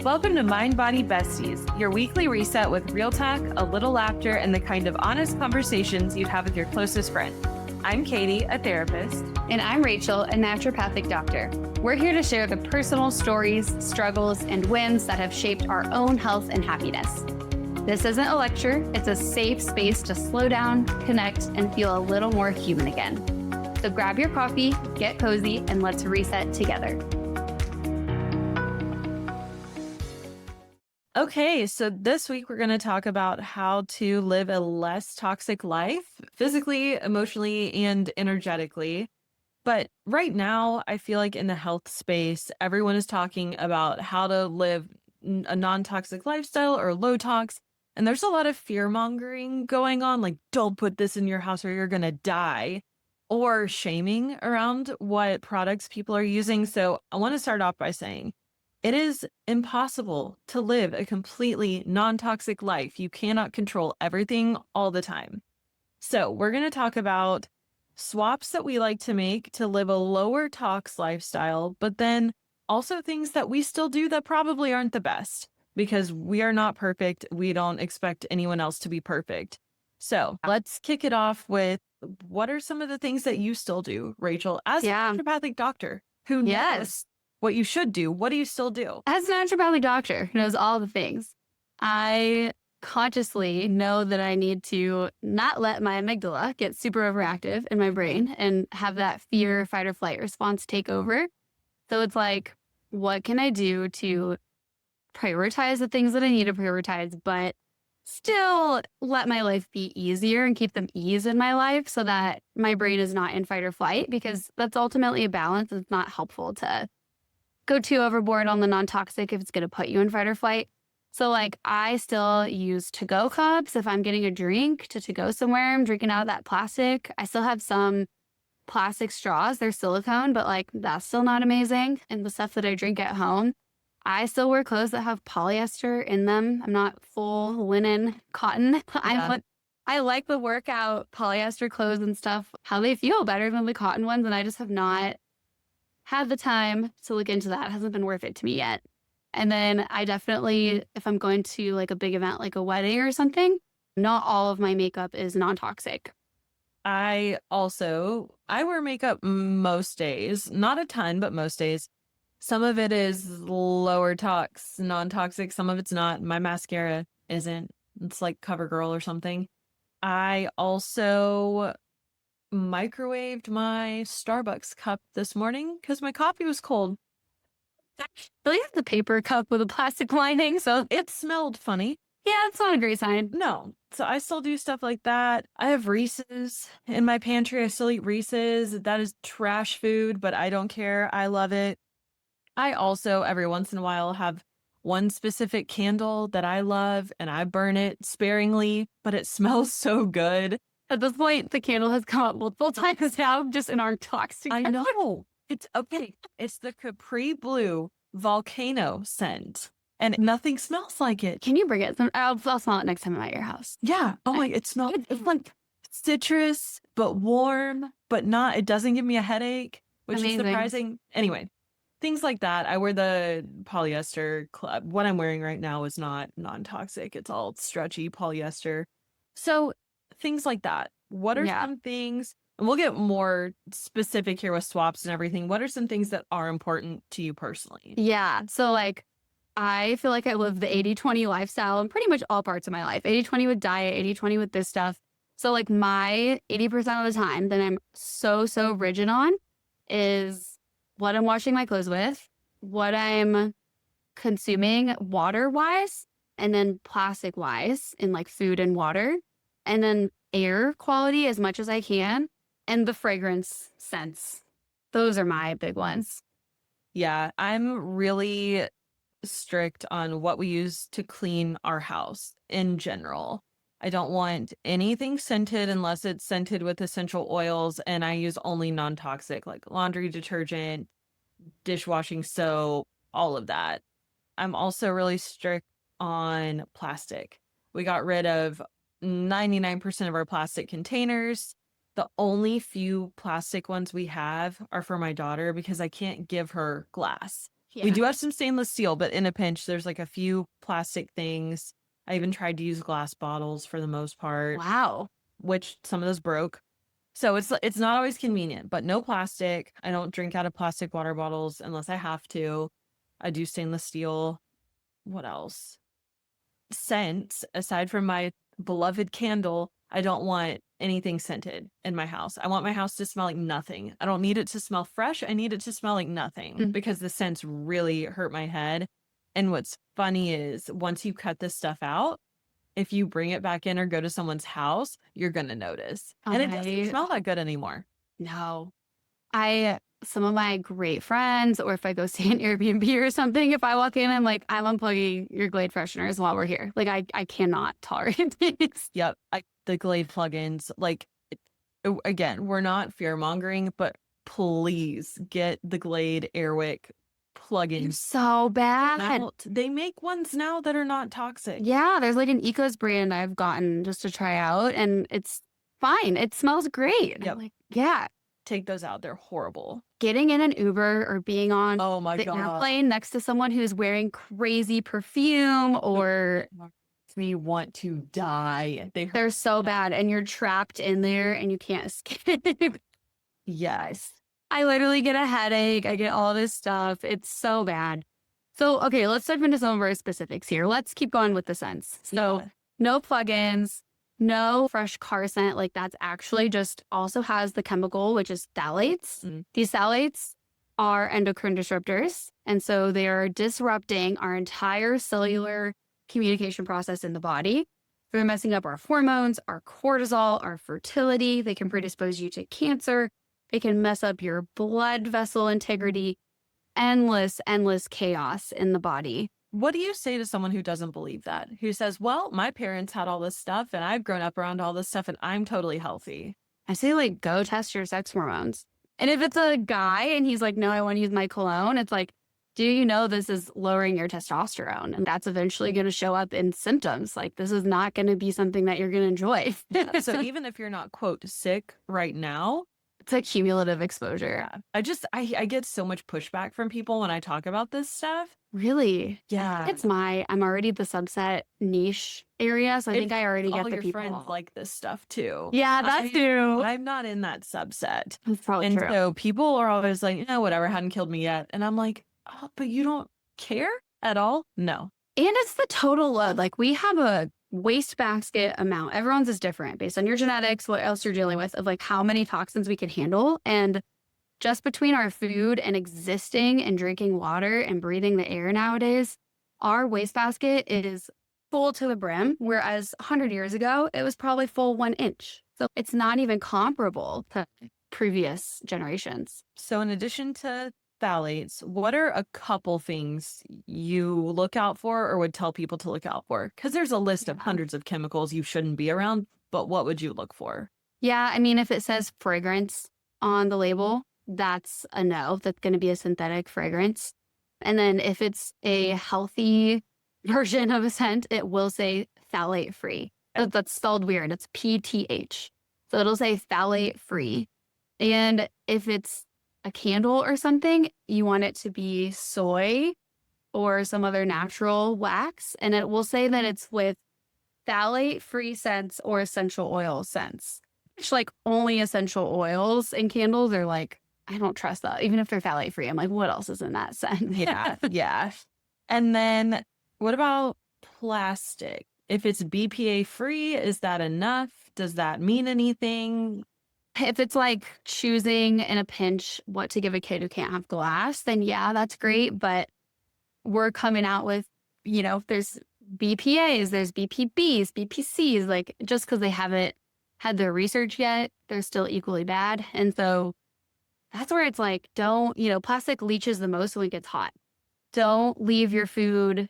Welcome to Mind Body Besties, your weekly reset with real talk, a little laughter, and the kind of honest conversations you'd have with your closest friend. I'm Katie, a therapist. And I'm Rachel, a naturopathic doctor. We're here to share the personal stories, struggles, and wins that have shaped our own health and happiness. This isn't a lecture, it's a safe space to slow down, connect, and feel a little more human again. So grab your coffee, get cozy, and let's reset together. Okay, so this week we're going to talk about how to live a less toxic life, physically, emotionally, and energetically. But right now, I feel like in the health space, everyone is talking about how to live a non-toxic lifestyle or low-tox. And there's a lot of fear-mongering going on, like, don't put this in your house or you're going to die, or shaming around what products people are using. So I want to start off by saying, it is impossible to live a completely non-toxic life. You cannot control everything all the time. So we're going to talk about swaps that we like to make to live a lower tox lifestyle, but then also things that we still do that probably aren't the best because we are not perfect. We don't expect anyone else to be perfect. So let's kick it off with, what are some of the things that you still do, Rachel, as a naturopathic doctor who knows what you should do? What do you still do? As a naturopathic doctor who knows all the things, I consciously know that I need to not let my amygdala get super overactive in my brain and have that fear, fight, or flight response take over. So it's like, what can I do to prioritize the things that I need to prioritize, but still let my life be easier and keep them ease in my life so that my brain is not in fight or flight, because that's ultimately a balance. It's not helpful to go too overboard on the non-toxic if it's going to put you in fight or flight. So like, I still use to-go cups. If I'm getting a drink to go somewhere, I'm drinking out of that plastic. I still have some plastic straws. They're silicone, but like, that's still not amazing. And the stuff that I drink at home, I still wear clothes that have polyester in them. I'm not full linen cotton. Yeah. I like the workout polyester clothes and stuff, how they feel better than the cotton ones. And I just have not had the time to look into that. It hasn't been worth it to me yet. And then I definitely, if I'm going to like a big event, like a wedding or something, not all of my makeup is non-toxic. I wear makeup most days, not a ton, but most days. Some of it is lower tox, non-toxic. Some of it's not. My mascara isn't. It's like CoverGirl or something. I also microwaved my Starbucks cup this morning because my coffee was cold. Really have the paper cup with a plastic lining, so it smelled funny. Yeah, it's not a great sign. No. So I still do stuff like that. I have Reese's in my pantry. I still eat Reese's. That is trash food, but I don't care. I love it. I also, every once in a while, have one specific candle that I love, and I burn it sparingly, but it smells so good. At this point, the candle has come up multiple times now, just in our talks together. I know. It's okay. It's the Capri Blue Volcano scent, and nothing smells like it. Can you bring it? I'll smell it next time I'm at your house. Yeah. Oh my, it smells. It's like citrus, but warm, but not. It doesn't give me a headache, which is surprising. Anyway, things like that. I wear the polyester club. What I'm wearing right now is not non-toxic. It's all stretchy polyester. So things like that. What are some things, and we'll get more specific here with swaps and everything. What are some things that are important to you personally? Yeah. So like, I feel like I live the 80-20 lifestyle in pretty much all parts of my life. 80-20 with diet, 80-20 with this stuff. So like, my 80% of the time that I'm so rigid on is what I'm washing my clothes with, what I'm consuming water-wise, and then plastic-wise in like food and water, and then air quality as much as I can, and the fragrance scents. Those are my big ones. Yeah, I'm really strict on what we use to clean our house in general. I don't want anything scented unless it's scented with essential oils, and I use only non-toxic, like laundry detergent, dishwashing soap, all of that. I'm also really strict on plastic. We got rid of 99% of our plastic containers. The only few plastic ones we have are for my daughter because I can't give her glass. We Yeah. do have some stainless steel, but in a pinch, there's like a few plastic things. I even tried to use glass bottles for the most part, Wow. which some of those broke. So it's not always convenient, but no plastic. I don't drink out of plastic water bottles unless I have to. I do stainless steel. What else? Scents, aside from my beloved candle, I don't want anything scented in my house. I want my house to smell like nothing. I don't need it to smell fresh. I need it to smell like nothing Mm. because the scents really hurt my head. And what's funny is once you cut this stuff out, if you bring it back in or go to someone's house, you're going to notice. And it doesn't I smell that good anymore. no. I some of my great friends, or if I go stay in Airbnb or something, if I walk in, I'm like, I'm unplugging your Glade fresheners while we're here. Like I cannot tolerate these. Yep. The Glade plugins, like, again, we're not fear mongering, but please get the Glade Airwick They're plugins so bad. out. They make ones now that are not toxic. Yeah, there's like an Ecos brand I've gotten just to try out, and it's fine. It smells great. And I'm Yep. like, yeah. Take those out. They're horrible. Getting in an Uber or being on Oh my the God. airplane next to someone who's wearing crazy perfume or Makes me want to die. they're so bad and you're trapped in there and you can't escape. Yes. I literally get a headache. I get all this stuff. It's so bad. So, okay, let's dive into some of our specifics here. Let's keep going with the scents. So, Yeah. no plugins, no fresh car scent. Like that's actually just also has the chemical, which is phthalates. Mm. These phthalates are endocrine disruptors. And so they are disrupting our entire cellular communication process in the body. They're messing up our hormones, our cortisol, our fertility. They can predispose you to cancer. It can mess up your blood vessel integrity. Endless, endless chaos in the body. What do you say to someone who doesn't believe that? Who says, well, my parents had all this stuff and I've grown up around all this stuff and I'm totally healthy. I say, like, go test your sex hormones. And if it's a guy and he's like, no, I want to use my cologne, it's like, do you know this is lowering your testosterone? And that's eventually going to show up in symptoms. Like, this is not going to be something that you're going to enjoy. So even if you're not, quote, sick right now, It's a cumulative exposure. yeah, I get so much pushback from people when I talk about this stuff. Really? Yeah. I'm already the subset niche area. So I think I already All get the your people. friends like this stuff too. Yeah, that's true. I'm not in that subset. That's probably And true. so people are always like, whatever, hadn't killed me yet. And I'm like, oh, but you don't care at all? No. And it's the total load. Like we have a wastebasket amount. Everyone's is different based on your genetics, what else you're dealing with, of like how many toxins we can handle. And just between our food and existing and drinking water and breathing the air nowadays, our wastebasket is full to the brim. Whereas 100 years ago, it was probably full 1 inch. So it's not even comparable to previous generations. So in addition to phthalates, what are a couple things you look out for or would tell people to look out for? Because there's a list of hundreds of chemicals you shouldn't be around, but what would you look for? Yeah, I mean, if it says fragrance on the label, that's a no. That's going to be a synthetic fragrance. And then if it's a healthy version of a scent, it will say phthalate free. That's spelled weird. It's PTH. So it'll say phthalate free. And if it's a candle or something, you want it to be soy or some other natural wax. And it will say that it's with phthalate free scents or essential oil scents. Which, like, only essential oils and candles are like, I don't trust that. Even if they're phthalate free, I'm like, what else is in that scent? Yeah, yeah. And then what about plastic? If it's BPA free, is that enough? Does that mean anything? If it's like choosing in a pinch what to give a kid who can't have glass, then yeah, that's great. But we're coming out with, there's BPAs, there's BPBs, BPCs, like just because they haven't had their research yet, they're still equally bad. And so that's where it's like, don't, plastic leaches the most when it gets hot. Don't leave your food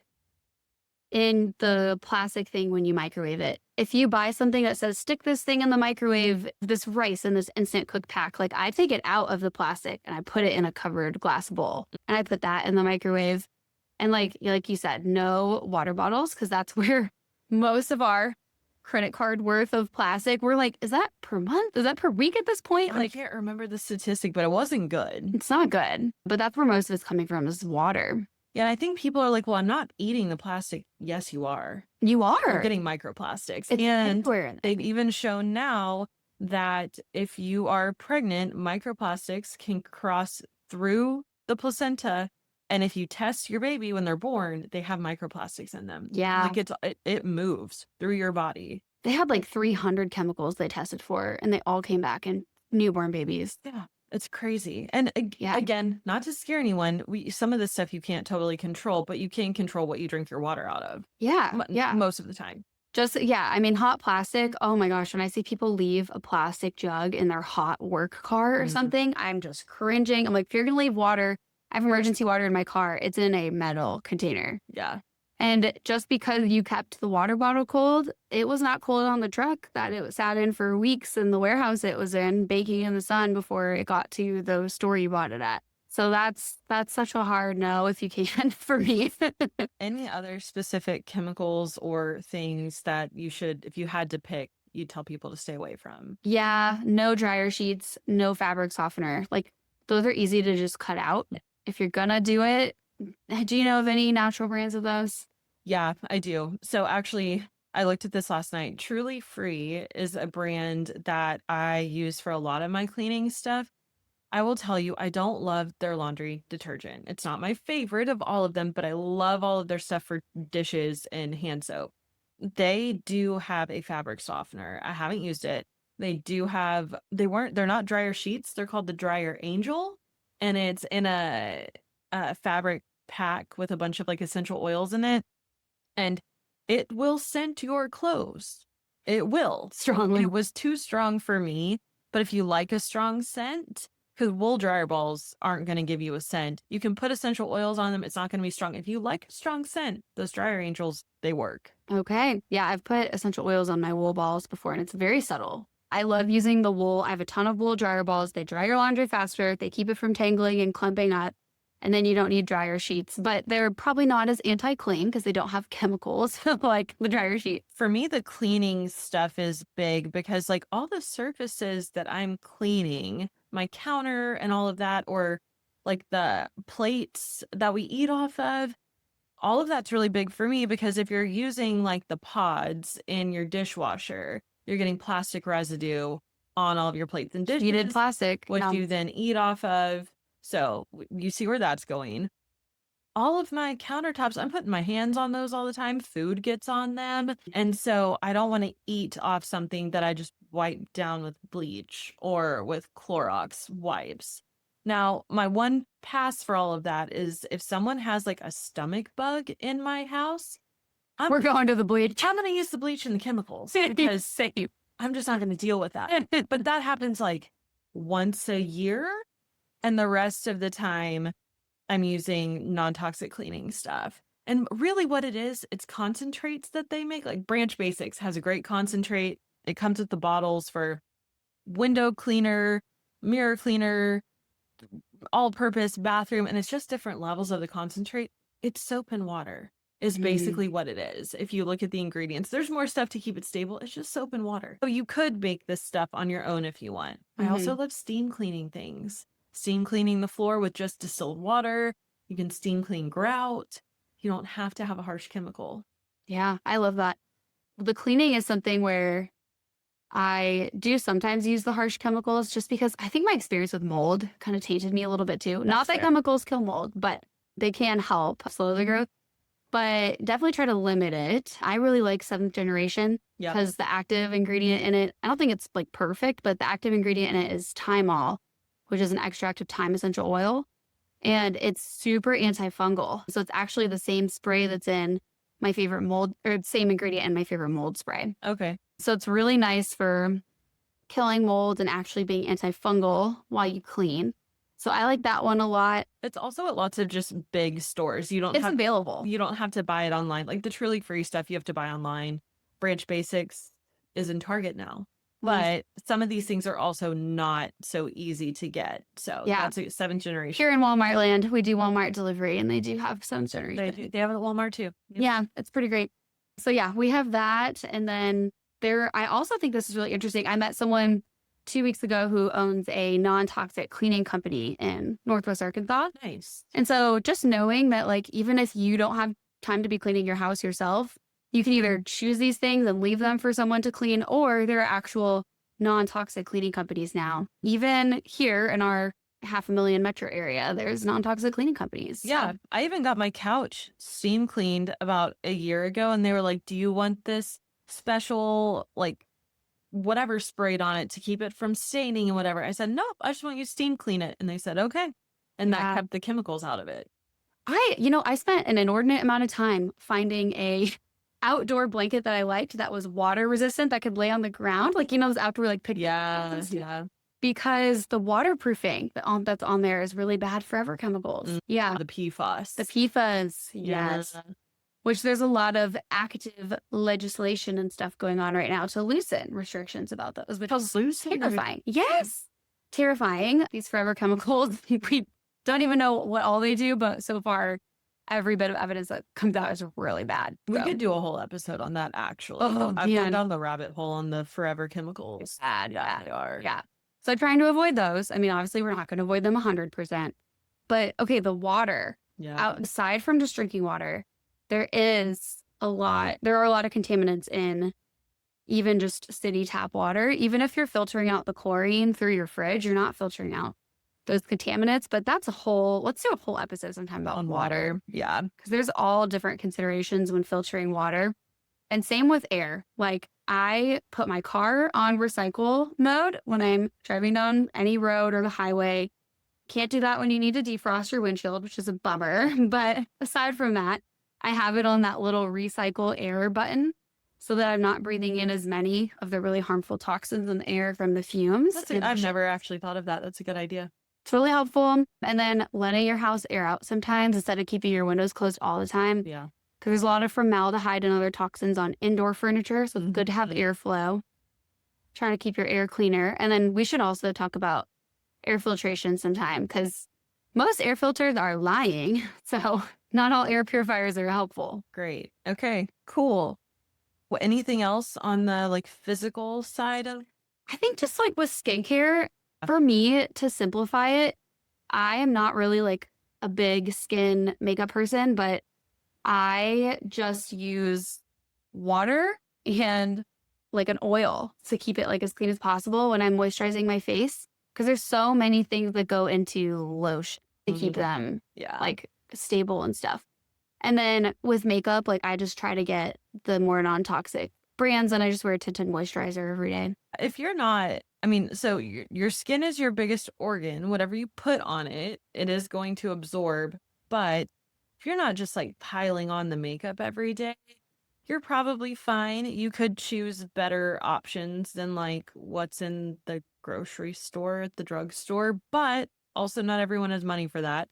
in the plastic thing when you microwave it. If you buy something that says stick this thing in the microwave, this rice in this instant cook pack, like I take it out of the plastic and I put it in a covered glass bowl and I put that in the microwave. And like you said, no water bottles, because that's where most of our credit card worth of plastic. We're like, is that per month? Is that per week at this point? I Like, can't remember the statistic, but it wasn't good. it's not good. But that's where most of it's coming from is water. Yeah, I think people are like, well, I'm not eating the plastic. Yes, you are. You You're are. getting microplastics. It's And everywhere in they've there. even shown now that if you are pregnant, microplastics can cross through the placenta. And if you test your baby when they're born, they have microplastics in them. Yeah. Like it moves through your body. They had like 300 chemicals they tested for, and they all came back in newborn babies. Yeah, it's crazy. And Yeah. again, not to scare anyone, some of this stuff you can't totally control, but you can control what you drink your water out of Yeah. Yeah. most of the time. Just, yeah. I mean, hot plastic. Oh my gosh. When I see people leave a plastic jug in their hot work car or Mhm. something, I'm just cringing. I'm like, if you're going to leave water, I have emergency water in my car. It's in a metal container. Yeah. And just because you kept the water bottle cold, it was not cold on the truck that it sat in for weeks in the warehouse it was in, baking in the sun before it got to the store you bought it at. So that's such a hard no if you can for me. Any other specific chemicals or things that you should, if you had to pick, you'd tell people to stay away from? Yeah, no dryer sheets, no fabric softener. Like those are easy to just cut out. If you're gonna do it, do you know of any natural brands of those? Yeah, I do. So actually, I looked at this last night. Truly Free is a brand that I use for a lot of my cleaning stuff. I will tell you, I don't love their laundry detergent. It's not my favorite of all of them, but I love all of their stuff for dishes and hand soap. They do have a fabric softener. I haven't used it. They're not dryer sheets. They're called the Dryer Angel. And it's in a fabric pack with a bunch of like essential oils in it. And it will scent your clothes. It will. Strongly. It was too strong for me. But if you like a strong scent, because wool dryer balls aren't going to give you a scent. You can put essential oils on them. It's not going to be strong. If you like a strong scent, those dryer angels, they work. Okay. Yeah, I've put essential oils on my wool balls before and it's very subtle. I love using the wool. I have a ton of wool dryer balls. They dry your laundry faster. They keep it from tangling and clumping up. And then you don't need dryer sheets, but they're probably not as anti-clean because they don't have chemicals like the dryer sheet. For me, the cleaning stuff is big because like all the surfaces that I'm cleaning, my counter and all of that, or like the plates that we eat off of, all of that's really big for me because if you're using like the pods in your dishwasher, you're getting plastic residue on all of your plates and Heated dishes, plastic. which Yeah. you then eat off of. So you see where that's going. All of my countertops, I'm putting my hands on those all the time. Food gets on them. And so I don't want to eat off something that I just wipe down with bleach or with Clorox wipes. Now, my one pass for all of that is if someone has like a stomach bug in my house, We're going to the bleach. I'm going to use the bleach and the chemicals because Same. I'm just not going to deal with that. But that happens like once a year. And the rest of the time, I'm using non-toxic cleaning stuff. And really what it is, it's concentrates that they make. Like Branch Basics has a great concentrate. It comes with the bottles for window cleaner, mirror cleaner, all-purpose bathroom, and it's just different levels of the concentrate. It's soap and water is basically what it is. If you look at the ingredients, there's more stuff to keep it stable. It's just soap and water. So you could make this stuff on your own if you want. I also love steam cleaning things. Steam cleaning the floor with just distilled water. You can steam clean grout. You don't have to have a harsh chemical. Yeah, I love that. The cleaning is something where I do sometimes use the harsh chemicals just because I think my experience with mold kind of tainted me a little bit too. Not that fair. chemicals kill mold, but they can help slow the growth. But definitely try to limit it. I really like seventh generation Yeah. because the active ingredient in it, I don't think it's like perfect, but the active ingredient in it is thymol, which is an extract of thyme essential oil. And it's super antifungal. So it's actually the same spray that's in my favorite mold, or same ingredient in my favorite mold spray. Okay. So it's really nice for killing mold and actually being antifungal while you clean. So I like that one a lot. It's also at lots of just big stores. It's available. You don't have to buy it online. Like the Truly Free stuff you have to buy online. Branch Basics is in Target now. But some of these things are also not so easy to get. So Yeah. that's a seventh generation. Here in Walmart land, we do Walmart delivery and they do have seventh generation. They have it at Walmart too. Yep. Yeah, it's pretty great. So yeah, we have that. And then I also think this is really interesting. I met someone 2 weeks ago who owns a non-toxic cleaning company in Northwest Arkansas. Nice. And so just knowing that, like, even if you don't have time to be cleaning your house yourself, you can either choose these things and leave them for someone to clean, or there are actual non-toxic cleaning companies now. Even here in our 500,000 metro area, there's non-toxic cleaning companies. Yeah, So, I even got my couch steam cleaned about a year ago, and they were like, "Do you want this special, like, whatever sprayed on it to keep it from staining and whatever?" I said, "Nope, I just want you to steam clean it." And they said, "Okay." And that yeah. kept the chemicals out of it. I spent an inordinate amount of time finding a outdoor blanket that I liked that was water resistant that could lay on the ground, like, those outdoor, like, picnic Yeah, blankets, yeah. because the waterproofing that's on there is really bad forever chemicals. Mm, Yeah, the the PFAS. PFAS, Yeah. yes, which there's a lot of active legislation and stuff going on right now to loosen restrictions about those, which is Loosen the terrifying. Yes, terrifying. These forever chemicals, we don't even know what all they do, but so far, every bit of evidence that comes out is really bad. We So, could do a whole episode on that, actually. oh I've gone man, down the rabbit hole on the forever chemicals. bad, Yeah, bad. they are. Yeah. So trying to avoid those. I mean, obviously, we're not going to avoid them 100%. But okay, the water, Yeah. outside from just drinking water, there are a lot of contaminants in even just city tap water. Even if you're filtering out the chlorine through your fridge, you're not filtering out those contaminants. But let's do a whole episode sometime about On water, water. Yeah. because there's all different considerations when filtering water. And same with air. Like, I put my car on recycle mode when I'm driving down any road or the highway. Can't do that when you need to defrost your windshield, which is a bummer. But aside from that, I have it on that little recycle air button so that I'm not breathing in as many of the really harmful toxins in the air from the fumes. I've never actually thought of that. That's a good idea. It's really helpful. And then letting your house air out sometimes instead of keeping your windows closed all the time. Yeah. Because there's a lot of formaldehyde and other toxins on indoor furniture. So it's good to have airflow. Trying to keep your air cleaner. And then we should also talk about air filtration sometime, because most air filters are lying. So not all air purifiers are helpful. Great. Okay, cool. Anything else on the like physical side of? I think just like with skincare, for me to simplify it, I am not really like a big skin makeup person, but I just use water and like an oil to keep it like as clean as possible when I'm moisturizing my face. Because there's so many things that go into lotion to keep them Yeah. like stable and stuff. And then with makeup, like, I just try to get the more non-toxic brands, and I just wear a tinted moisturizer every day. If you're not, I mean, so your skin is your biggest organ. Whatever you put on it, it is going to absorb. But if you're not just like piling on the makeup every day, you're probably fine. You could choose better options than like what's in the grocery store at the drugstore, but also not everyone has money for that.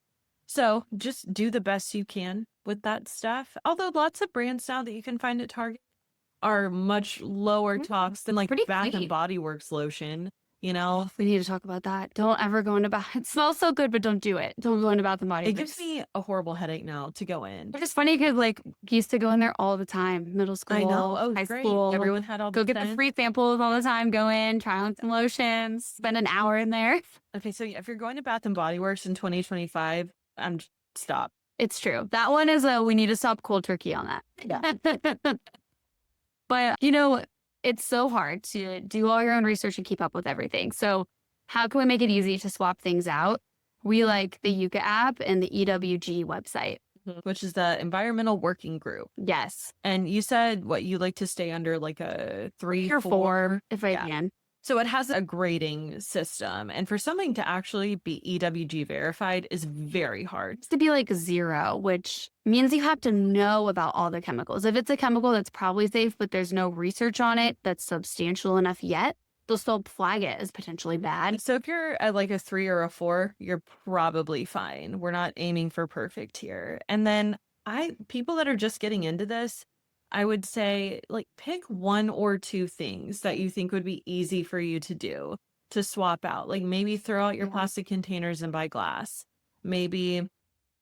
So just do the best you can with that stuff. Although lots of brands now that you can find at Target are much lower tox than like Pretty Bath clean. and Body Works lotion, you know? We need to talk about that. Don't ever go into Bath. It smells so good, but don't do it. Don't go into Bath and Body It Works. gives me a horrible headache now to go in. It's just funny because, like, used to go in there all the time. Middle school, I know. Oh, high great. school. Everyone had all Go the get the scents. free samples all the time. Go in, try on some lotions, spend an hour in there. Okay, so if you're going to Bath and Body Works in 2025, stop. It's true. That one is we need to stop cold turkey on that. Yeah. But, it's so hard to do all your own research and keep up with everything. So how can we make it easy to swap things out? We like the Yucca app and the EWG website. Which is the Environmental Working Group. Yes. And you said what you like to stay under like a 3 Or 4 if I Yeah. can. So it has a grading system. And for something to actually be EWG verified is very hard. It's to be like 0, which means you have to know about all the chemicals. If it's a chemical that's probably safe, but there's no research on it that's substantial enough yet, they'll still flag it as potentially bad. So if you're at like a 3 or a 4, you're probably fine. We're not aiming for perfect here. And then people that are just getting into this, I would say like pick 1 or 2 things that you think would be easy for you to do to swap out. Like maybe throw out your plastic containers and buy glass. Maybe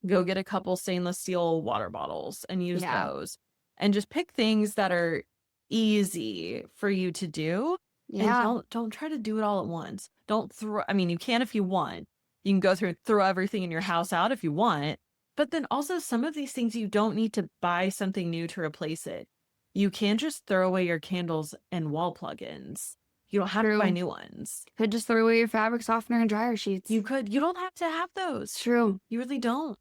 go get a couple stainless steel water bottles and use those. And just pick things that are easy for you to do. And Yeah. don't try to do it all at once. Don't throw, I mean, you can if you want. You can go through and throw everything in your house out if you want. But then also some of these things you don't need to buy something new to replace it. You can just throw away your candles and wall plugins. You don't have to buy True. new ones. Could just throw away your fabric softener and dryer sheets. You could. You don't have to have those. True. You really don't.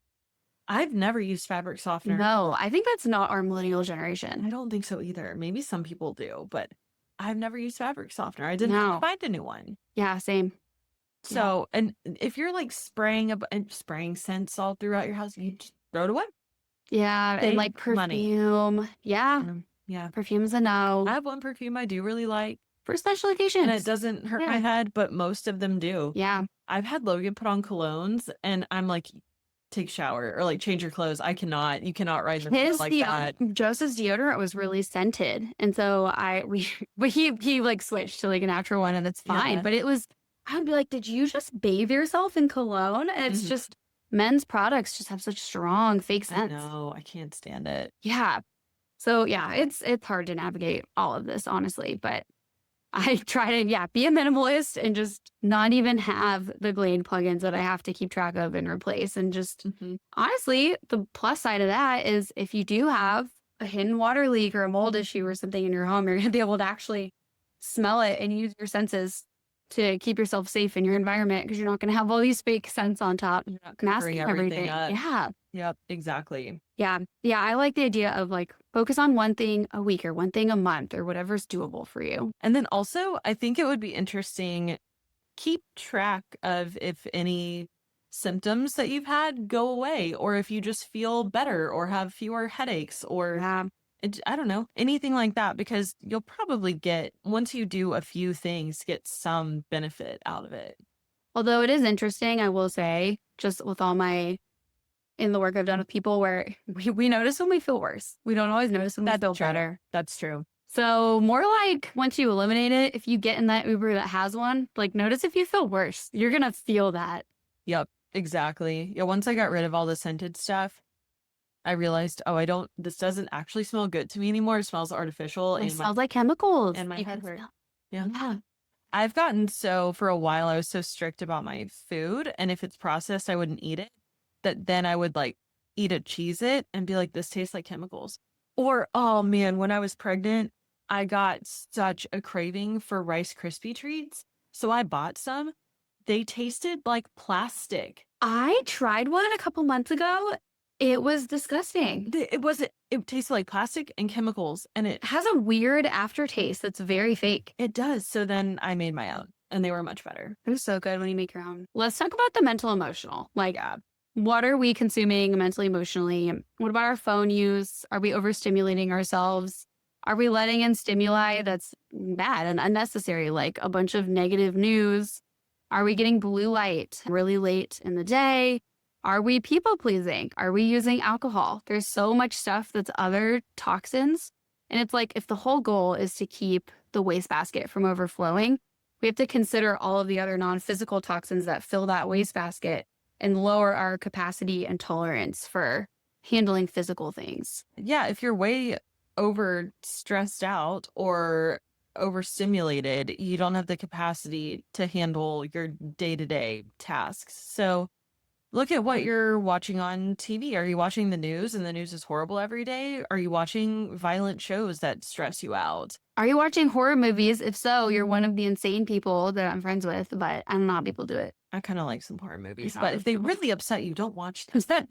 I've never used fabric softener. No, I think that's not our millennial I generation. don't think so either. Maybe some people do, but I've never used fabric softener. I didn't have to No. find a new one. Yeah, same. Yeah. So, and if you're like spraying and spraying scents all throughout your house, you just throw it away. Yeah, and Save like money. perfume. Yeah, Yeah. perfume's a no. I have one perfume I do really like, For special and it occasions. doesn't hurt my Yeah. head, but most of them do. Yeah. I've had Logan put on colognes, and I'm like, take a shower or like change your clothes. I cannot. You cannot ride the His like that. Joseph's deodorant was really scented. And so but he like switched to like a natural one and it's fine. Yeah. But it was, I would be like, did you just bathe yourself in cologne? And it's Mhm. just men's products just have such strong fake I scents. know. I can't stand it. Yeah. So yeah, it's hard to navigate all of this, honestly. But I try to, yeah, be a minimalist and just not even have the Glade plugins that I have to keep track of and replace. And just Mhm. honestly, the plus side of that is if you do have a hidden water leak or a mold issue or something in your home, you're going to be able to actually smell it and use your senses to keep yourself safe in your environment because you're not going to have all these fake scents on top You're not masking covering everything everything. up. Yeah. Yep, exactly. Yeah. Yeah. I like the idea of like focus on one thing a week or one thing a month or whatever's doable for you. And then also, I think it would be interesting, keep track of if any symptoms that you've had go away, or if you just feel better or have fewer headaches, or Yeah. I don't know, anything like that, because you'll probably get, once you do a few things, get some benefit out of it. Although it is interesting, I will say, just with all my in the work I've done with people where we notice when we feel worse. We don't always notice when we feel true. better. That's true. So more like once you eliminate it, if you get in that Uber that has one, like notice if you feel worse. You're gonna feel that. Yep, exactly. Yeah, once I got rid of all the scented stuff, I realized, oh, this doesn't actually smell good to me anymore. It smells artificial It and smells like chemicals. and my You head can hurt. smell. Yeah. Yeah. I've gotten so, for a while, I was so strict about my food. And if it's processed, I wouldn't eat it. That then I would like eat a Cheez It and be like, this tastes like chemicals. Or, oh man, when I was pregnant, I got such a craving for Rice Krispie treats. So I bought some. They tasted like plastic. I tried one a couple months ago. It was disgusting. It tasted like plastic and chemicals, and It has a weird aftertaste that's very fake. it does. So then I made my own, and they were much better. They're so good when you make your own. Let's talk about the mental emotional. Like, what are we consuming mentally, emotionally? What about our phone use? Are we overstimulating ourselves? Are we letting in stimuli that's bad and unnecessary, like a bunch of negative news? Are we getting blue light really late in the day? Are we people pleasing? Are we using alcohol? There's so much stuff that's other toxins. And it's like if the whole goal is to keep the wastebasket from overflowing, we have to consider all of the other non-physical toxins that fill that wastebasket and lower our capacity and tolerance for handling physical things. Yeah, if you're way over stressed out or overstimulated, you don't have the capacity to handle your day-to-day tasks. So look at what you're watching on TV. Are you watching the news and the news is horrible every day? Are you watching violent shows that stress you out? Are you watching horror movies? If so, you're one of the insane people that I'm friends with, but I don't know how people do it. I kind of like some horror movies, I but know. if they really upset you, don't watch them.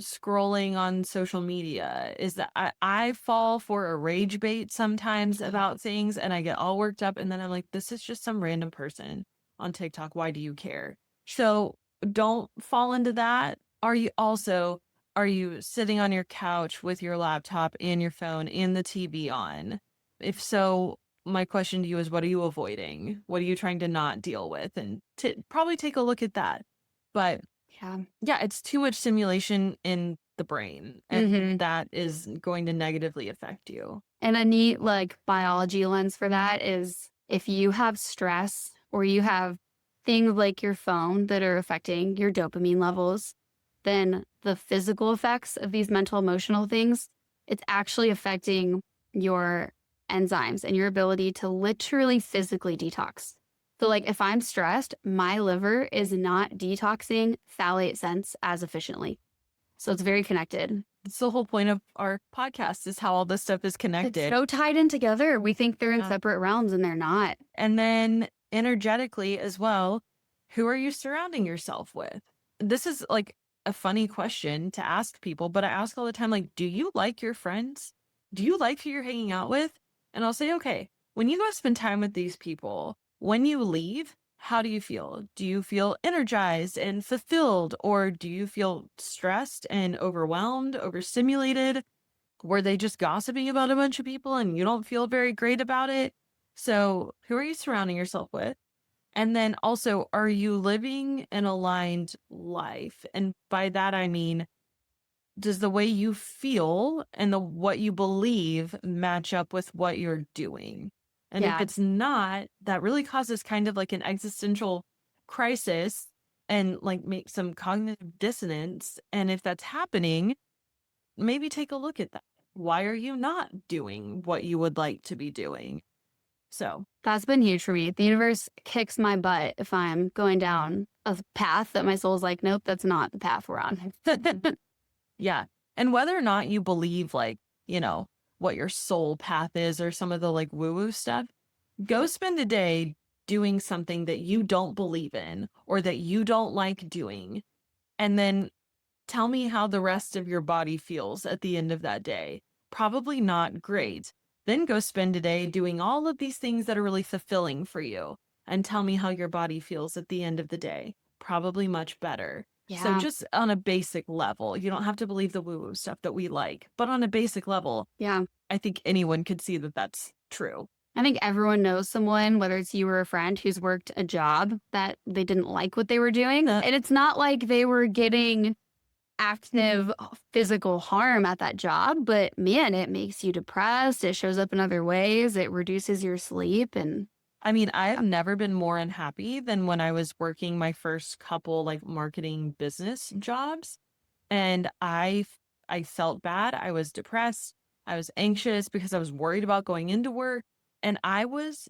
Scrolling on social media is that I fall for a rage bait sometimes about things, and I get all worked up, and then I'm like, this is just some random person on TikTok. Why do you care? So don't fall into that. Are you sitting on your couch with your laptop and your phone and the TV on? If so, my question to you is, what are you avoiding? What are you trying to not deal with? And to probably take a look at that. But Yeah. yeah, it's too much stimulation in the brain, and that is going to negatively affect you. And a neat like biology lens for that is if you have stress or you have things like your phone that are affecting your dopamine levels, then the physical effects of these mental emotional things, it's actually affecting your enzymes and your ability to literally physically detox. So, like, if I'm stressed, my liver is not detoxing phthalate scents as efficiently. So it's very connected. It's the whole point of our podcast is how all this stuff is It's connected. so tied in together. We think they're in Yeah. separate realms and they're not. And then energetically as well, who are you surrounding yourself with? This is like a funny question to ask people, but I ask all the time, like, do you like your friends? Do you like who you're hanging out with? And I'll say, okay, when you go spend time with these people, when you leave, how do you feel? Do you feel energized and fulfilled, or do you feel stressed and overwhelmed, overstimulated? Were they just gossiping about a bunch of people and you don't feel very great about it? So, who are you surrounding yourself with? And then also, are you living an aligned life? And by that, I mean, does the way you feel and what you believe match up with what you're doing? And if Yeah, it's not, that really causes kind of like an existential crisis and like make some cognitive dissonance. And if that's happening, maybe take a look at that. Why are you not doing what you would like to be doing? So, that's been huge for me. The universe kicks my butt if I'm going down a path that my soul's like, nope, that's not the path we're on. yeah. And whether or not you believe, like, what your soul path is or some of the like woo woo stuff, go spend a day doing something that you don't believe in or that you don't like doing. And then tell me how the rest of your body feels at the end of that day. Probably not great. Then go spend a day doing all of these things that are really fulfilling for you and tell me how your body feels at the end of the day. Probably much better. So, Yeah. just on a basic level, you don't have to believe the woo woo stuff that we like, but on a basic level, Yeah. I think anyone could see that that's true. I think everyone knows someone, whether it's you or a friend, who's worked a job that they didn't like what they were doing. And it's not like they were getting active physical harm at that job, but man, it makes you depressed. It shows up in other ways. It reduces your sleep. And I mean, I have never been more unhappy than when I was working my first couple like marketing business jobs. And I felt bad. I was depressed. I was anxious because I was worried about going into work. And I was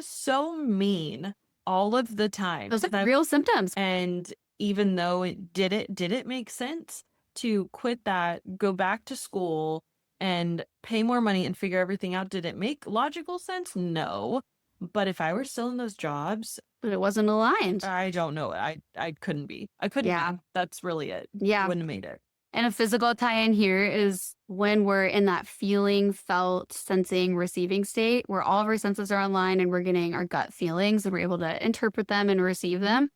so mean all of the time. those are real symptoms. And even though did it make sense to quit that, go back to school and pay more money and figure everything out? Did it make logical sense? No. But if I were still in those jobs, But it wasn't aligned. I don't know. I couldn't be. I couldn't Yeah. be. That's really it. Yeah. Wouldn't have made it. And a physical tie in here is when we're in that feeling, felt, sensing, receiving state where all of our senses are online and we're getting our gut feelings and we're able to interpret them and receive them.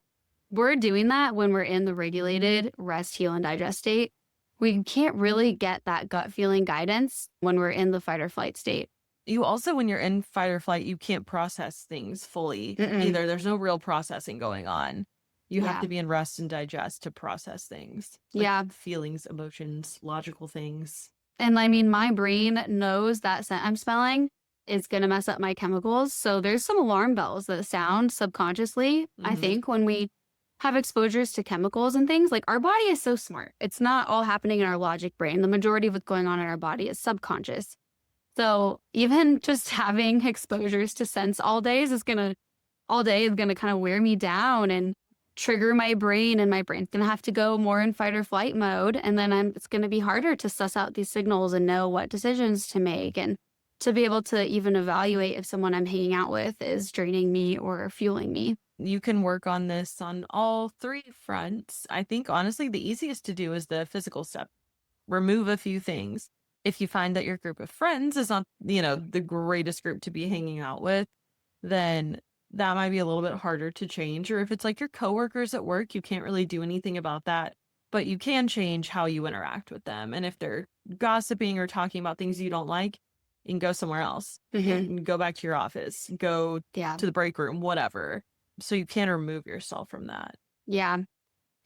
We're doing that when we're in the regulated rest, heal, and digest state. We can't really get that gut feeling guidance when we're in the fight or flight state. You also, when you're in fight or flight, you can't process things fully Mm-mm. either. There's no real processing going on. You have Yeah. to be in rest and digest to process things. Like Yeah. feelings, emotions, logical things. And I mean, my brain knows that scent I'm smelling is going to mess up my chemicals. So there's some alarm bells that sound subconsciously, I Mhm. think, when we have exposures to chemicals and things. Like our body is so smart. It's not all happening in our logic brain. The majority of what's going on in our body is subconscious. So even just having exposures to scents all day is gonna kind of wear me down and trigger my brain, and my brain's gonna have to go more in fight or flight mode. And then it's gonna be harder to suss out these signals and know what decisions to make and to be able to even evaluate if someone I'm hanging out with is draining me or fueling me. You can work on this on all three fronts. I think honestly, the easiest to do is the physical step. Remove a few things. If you find that your group of friends is not, the greatest group to be hanging out with, then that might be a little bit harder to change. Or if it's like your coworkers at work, you can't really do anything about that, but you can change how you interact with them. And if they're gossiping or talking about things you don't like, you can go somewhere else. You can go back to your office, go Yeah. to the break room, whatever. So you can remove yourself from that. Yeah.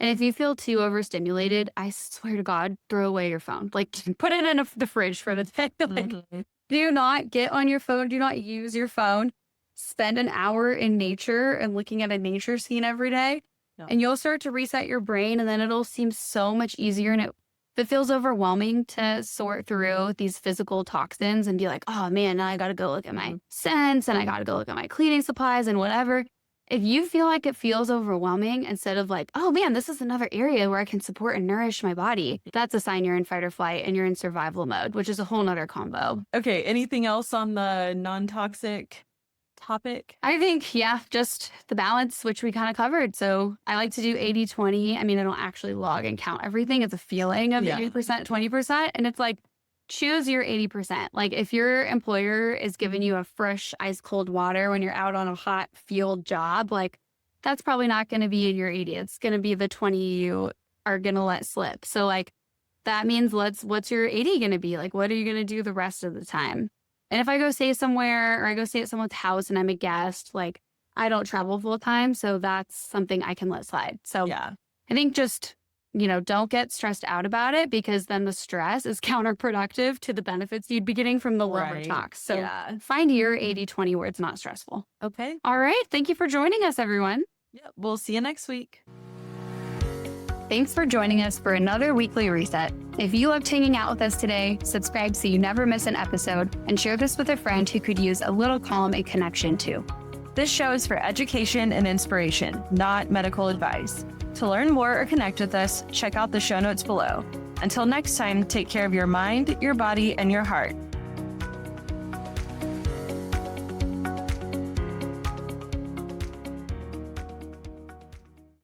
And if you feel too overstimulated, I swear to God, throw away your phone. Like, put it in the fridge for the day. Like, Mhm. do not get on your phone. Do not use your phone. Spend an hour in nature and looking at a nature scene every day. Yeah. And you'll start to reset your brain. And then it'll seem so much easier. And if it feels overwhelming to sort through these physical toxins and be like, oh man, now I got to go look at my scents and I got to go look at my cleaning supplies and whatever. If you feel like it feels overwhelming instead of like, oh man, this is another area where I can support and nourish my body, that's a sign you're in fight or flight and you're in survival mode, which is a whole nother combo. Okay, anything else on the non-toxic topic? I think, yeah, just the balance, which we kind of covered. So I like to do 80-20. I mean, I don't actually log and count everything. It's a feeling of 80%, 20%. And it's like, choose your 80%. Like if your employer is giving you a fresh ice cold water when you're out on a hot field job, like that's probably not going to be in your 80. It's going to be the 20 you are going to let slip. So like that means what's your 80 going to be? Like, what are you going to do the rest of the time? And if I go stay somewhere or I go stay at someone's house and I'm a guest, like I don't travel full time. So that's something I can let slide. So Yeah. I think just, don't get stressed out about it because then the stress is counterproductive to the benefits you'd be getting from the lower tox. So find your 80-20 where it's not stressful. Okay. All right. Thank you for joining us, everyone. Yeah. We'll see you next week. Thanks for joining us for another weekly reset. If you loved hanging out with us today, subscribe so you never miss an episode and share this with a friend who could use a little calm and connection too. This show is for education and inspiration, not medical advice. To learn more or connect with us, check out the show notes below. Until next time, take care of your mind, your body, and your heart.